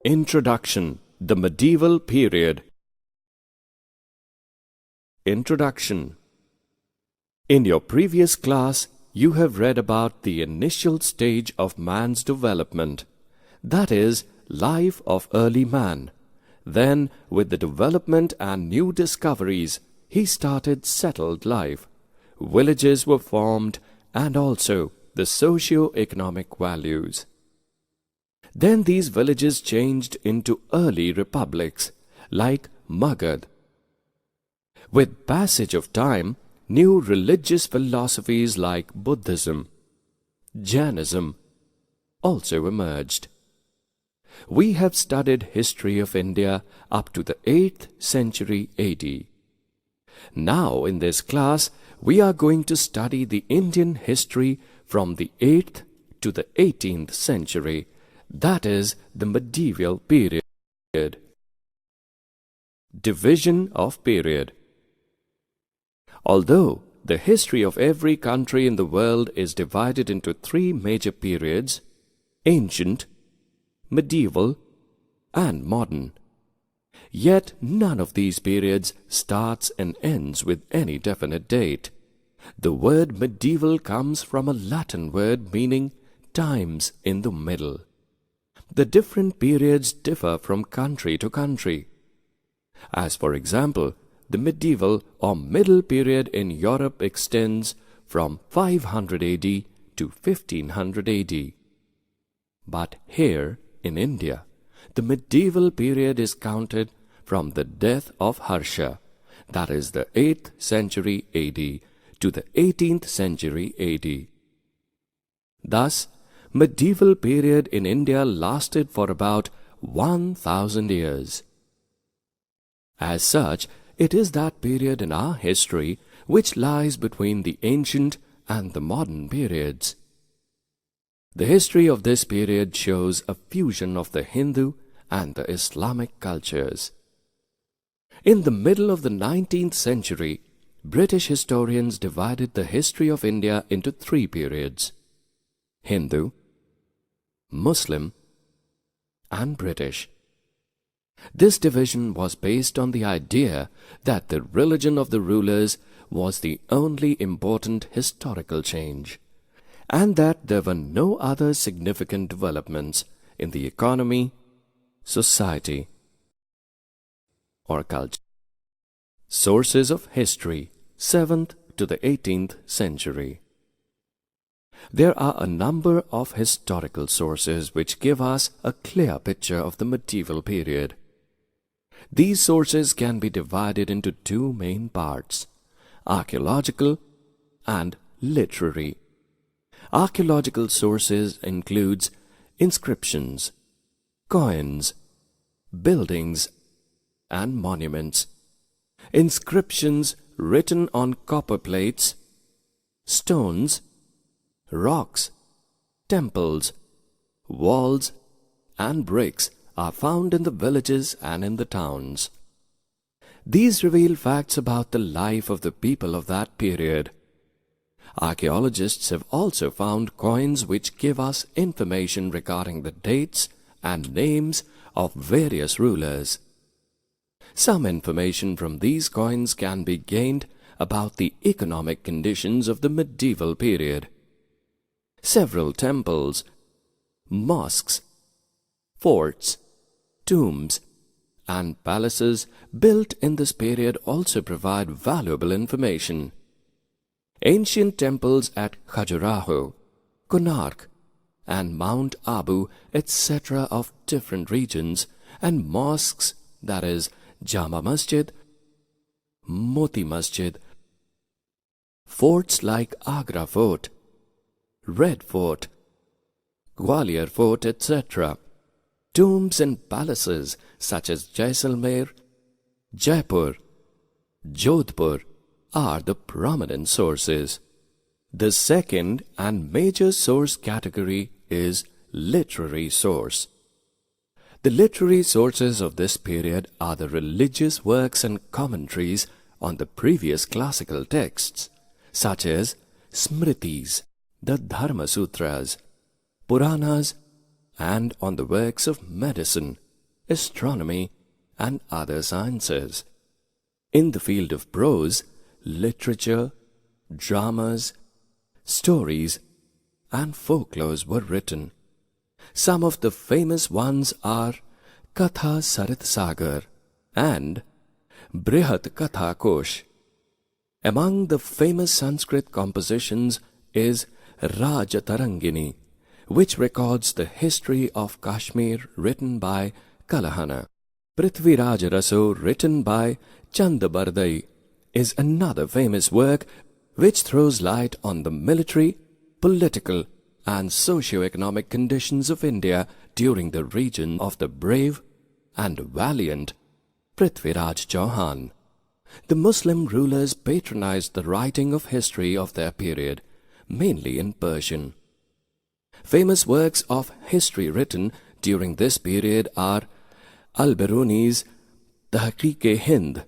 Introduction: The Medieval Period. Introduction. In your previous class, you have read about the initial stage of man's development, that is, life of early man. Then, with the development and new discoveries, he started settled life. Villages were formed, and also the socio-economic values. Then these villages changed into early republics, like Magad. With passage of time, new religious philosophies like Buddhism, Jainism also emerged. We have studied history of India up to the 8th century AD. Now in this class, we are going to study the Indian history from the 8th to the 18th century, that is, the medieval period. Division of period. Although the history of every country in the world is divided into three major periods: ancient, medieval, and modern, yet none of these periods starts and ends with any definite date. The word medieval comes from a Latin word meaning times in the middle. The different periods differ from country to country. As for example, the medieval or middle period in Europe extends from 500 AD to 1500 AD. But here in India, the medieval period is counted from the death of Harsha, that is the 8th century AD, to the 18th century AD. Thus, medieval period in India lasted for about 1000 years. As such, it is that period in our history which lies between the ancient and the modern periods. The history of this period shows a fusion of the Hindu and the Islamic cultures. In the middle of the 19th century, British historians divided the history of India into three periods: Hindu, Muslim, and British. This division was based on the idea that the religion of the rulers was the only important historical change, and that there were no other significant developments in the economy, society, or culture. Sources of history, 7th to the 18th century. There are a number of historical sources which give us a clear picture of the medieval period. These sources can be divided into two main parts: archaeological and literary. Archaeological sources includes inscriptions, coins, buildings, and monuments. Inscriptions written on copper plates, stones, rocks, temples, walls, and bricks are found in the villages and in the towns. These reveal facts about the life of the people of that period. Archaeologists have also found coins which give us information regarding the dates and names of various rulers. Some information from these coins can be gained about the economic conditions of the medieval period. Several temples, mosques, forts, tombs, and palaces built in this period also provide valuable information. Ancient temples at Khajuraho, Konark, and Mount Abu, etc. of different regions, and mosques, that is, Jama Masjid, Moti Masjid, forts like Agra Fort, Red Fort, Gwalior Fort, etc., tombs and palaces such as Jaisalmer, Jaipur, Jodhpur are the prominent sources. The second and major source category is literary source. The literary sources of this period are the religious works and commentaries on the previous classical texts, such as Smritis, the Dharma Sutras, Puranas, and on the works of medicine, astronomy, and other sciences. In the field of prose, literature, dramas, stories, and folklores were written. Some of the famous ones are Katha Sarit Sagar and Brihat Katha Kosh. Among the famous Sanskrit compositions is Rajatarangini, which records the history of Kashmir written by Kalahana. Prithviraj Raso, written by Chandabardai, is another famous work which throws light on the military, political, and socio-economic conditions of India during the reign of the brave and valiant Prithviraj Chauhan. The Muslim rulers patronized the writing of history of their period, mainly in Persian. Famous works of history written during this period are Al-Biruni's Tahqiq-e-Hind,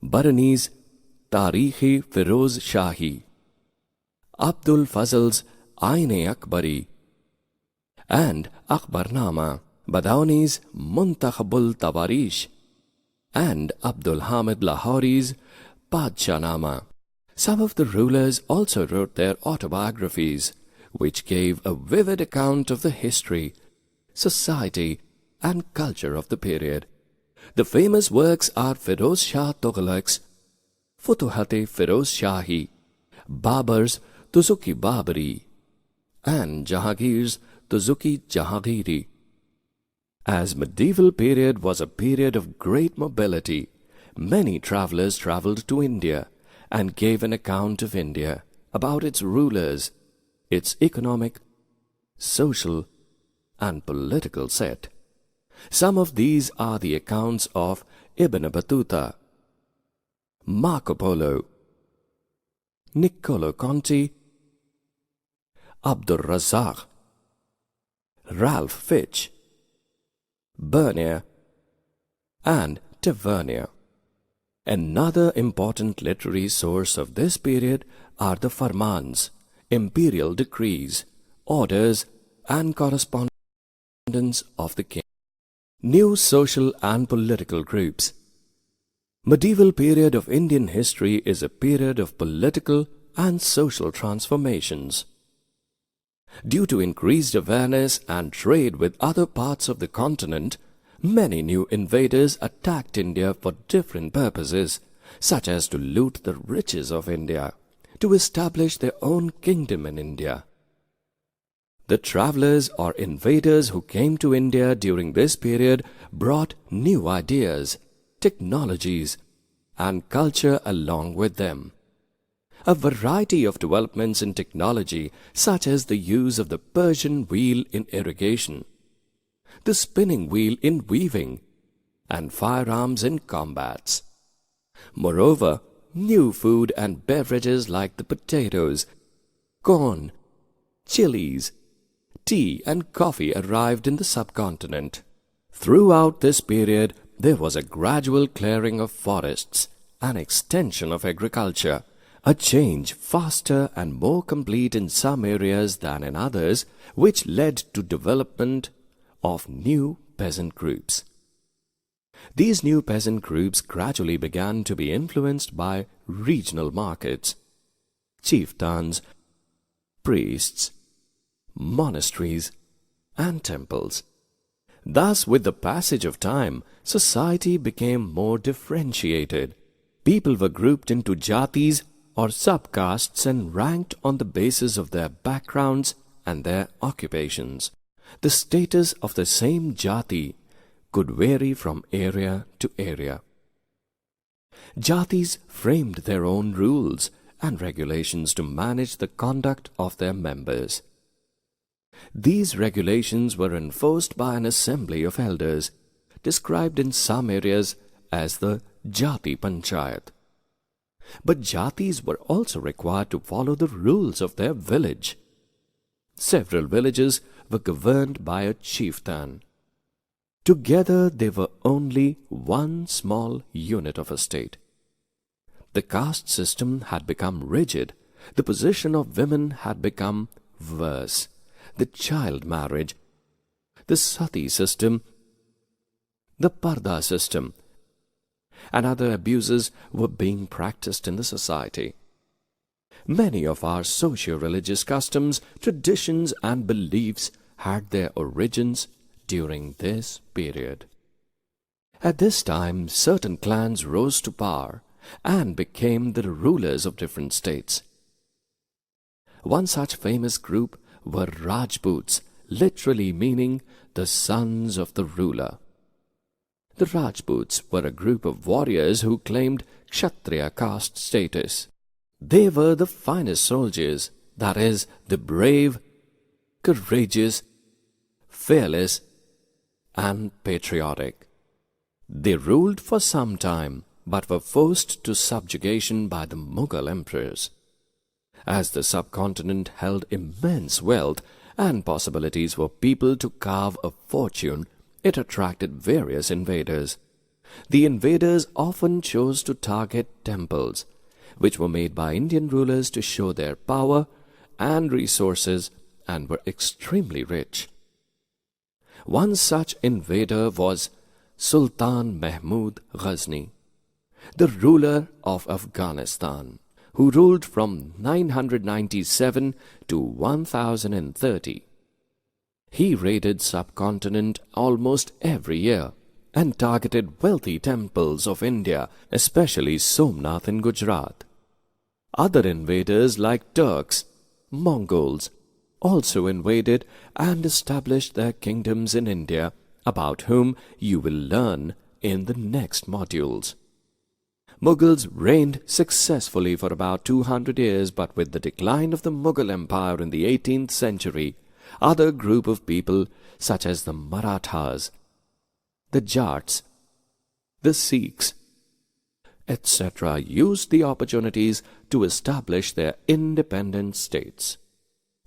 Barani's Tarikh-e Firoz Shahi, Abdul Fazl's Ain-e-Akbari, and Akbarnama, Badauni's Muntakhabul Tawarish, and Abdul Hamid Lahori's Padshahnama. Some of the rulers also wrote their autobiographies, which gave a vivid account of the history, society, and culture of the period. The famous works are Firoz Shah Tughlaq's Futuhat-e Firoz Shahi, Babar's Tuzuki Babari, and Jahangir's Tuzuki Jahangiri. As medieval period was a period of great mobility, many travelers traveled to India and gave an account of India, about its rulers, its economic, social, and political set. Some of these are the accounts of Ibn Battuta, Marco Polo, Niccolo Conti, Abdur Razzaq, Ralph Fitch, Bernier, and Tavernier. Another important literary source of this period are the Farmans, imperial decrees, orders, and correspondence of the king. New social and political groups. Medieval period of Indian history is a period of political and social transformations. Due to increased awareness and trade with other parts of the continent, many new invaders attacked India for different purposes, such as to loot the riches of India, to establish their own kingdom in India. The travelers or invaders who came to India during this period brought new ideas, technologies, and culture along with them. A variety of developments in technology, such as the use of the Persian wheel in irrigation, the spinning wheel in weaving, and firearms in combats. Moreover, new food and beverages like the potatoes, corn, chilies, tea and coffee arrived in the subcontinent. Throughout this period, there was a gradual clearing of forests, an extension of agriculture, a change faster and more complete in some areas than in others, which led to development of new peasant groups. These new peasant groups gradually began to be influenced by regional markets, chieftains, priests, monasteries, and temples. Thus, with the passage of time, society became more differentiated. People were grouped into jatis or subcastes and ranked on the basis of their backgrounds and their occupations. The status of the same jati could vary from area to area. Jatis framed their own rules and regulations to manage the conduct of their members. These regulations were enforced by an assembly of elders, described in some areas as the Jati Panchayat. But jatis were also required to follow the rules of their village. Several villages were governed by a chieftain. Together they were only one small unit of a state. The caste system had become rigid. The position of women had become worse. The child marriage, the sati system, the parda system, and other abuses were being practiced in the society. Many of our socio-religious customs, traditions and beliefs had their origins during this period. At this time, certain clans rose to power and became the rulers of different states. One such famous group were Rajputs, literally meaning the sons of the ruler. The Rajputs were a group of warriors who claimed Kshatriya caste status. They were the finest soldiers, that is, the brave, courageous, fearless, and patriotic. They ruled for some time, but were forced to subjugation by the Mughal emperors. As the subcontinent held immense wealth and possibilities for people to carve a fortune, it attracted various invaders. The invaders often chose to target temples, which were made by Indian rulers to show their power and resources and were extremely rich. One such invader was Sultan Mahmud Ghazni, the ruler of Afghanistan, who ruled from 997 to 1030. He raided subcontinent almost every year and targeted wealthy temples of India, especially Somnath in Gujarat. Other invaders like Turks, Mongols, also invaded and established their kingdoms in India, about whom you will learn in the next modules. Mughals reigned successfully for about 200 years, but with the decline of the Mughal Empire in the 18th century, other group of people such as the Marathas, the Jats, the Sikhs, etc. used the opportunities to establish their independent states.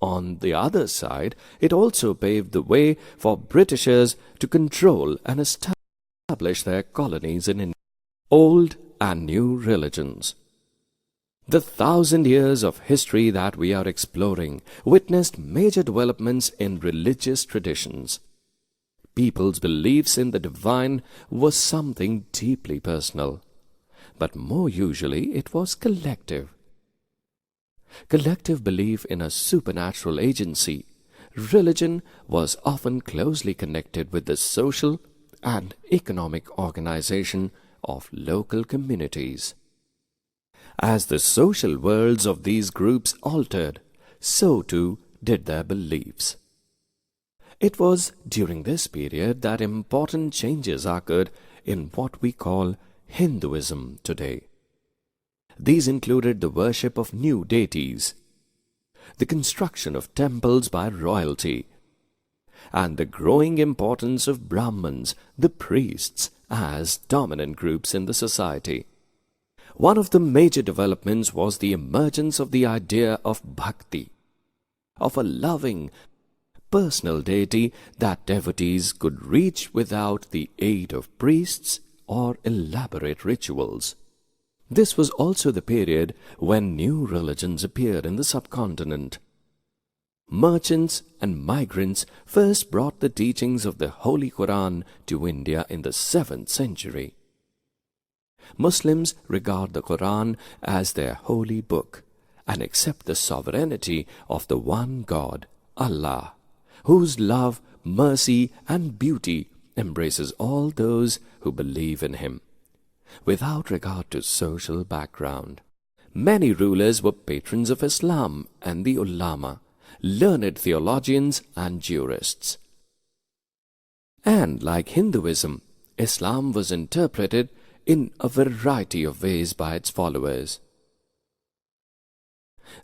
On the other side, it also paved the way for Britishers to control and establish their colonies in India. Old and new religions. The 1,000 years of history that we are exploring witnessed major developments in religious traditions. People's beliefs in the divine was something deeply personal, but more usually it was collective. Collective belief in a supernatural agency, religion was often closely connected with the social and economic organization of local communities. As the social worlds of these groups altered, so too did their beliefs. It was during this period that important changes occurred in what we call Hinduism today. These included the worship of new deities, the construction of temples by royalty, and the growing importance of Brahmins, the priests, as dominant groups in the society. One of the major developments was the emergence of the idea of bhakti, of a loving, personal deity that devotees could reach without the aid of priests or elaborate rituals. This was also the period when new religions appeared in the subcontinent. Merchants and migrants first brought the teachings of the Holy Quran to India in the 7th century. Muslims regard the Quran as their holy book and accept the sovereignty of the one God, Allah, whose love, mercy and beauty embraces all those who believe in Him, without regard to social background. Many rulers were patrons of Islam and the ulama, learned theologians and jurists. And like Hinduism, Islam was interpreted in a variety of ways by its followers.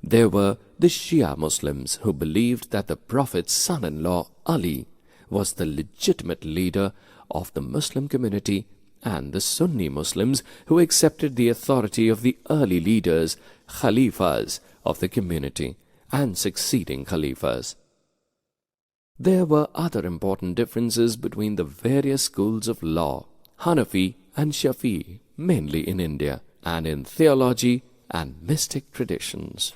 There were the Shia Muslims who believed that the Prophet's son-in-law Ali was the legitimate leader of the Muslim community, and the Sunni Muslims who accepted the authority of the early leaders, Khalifas of the community, and succeeding Khalifas. There were other important differences between the various schools of law, Hanafi and Shafi'i, mainly in India, and in theology and mystic traditions.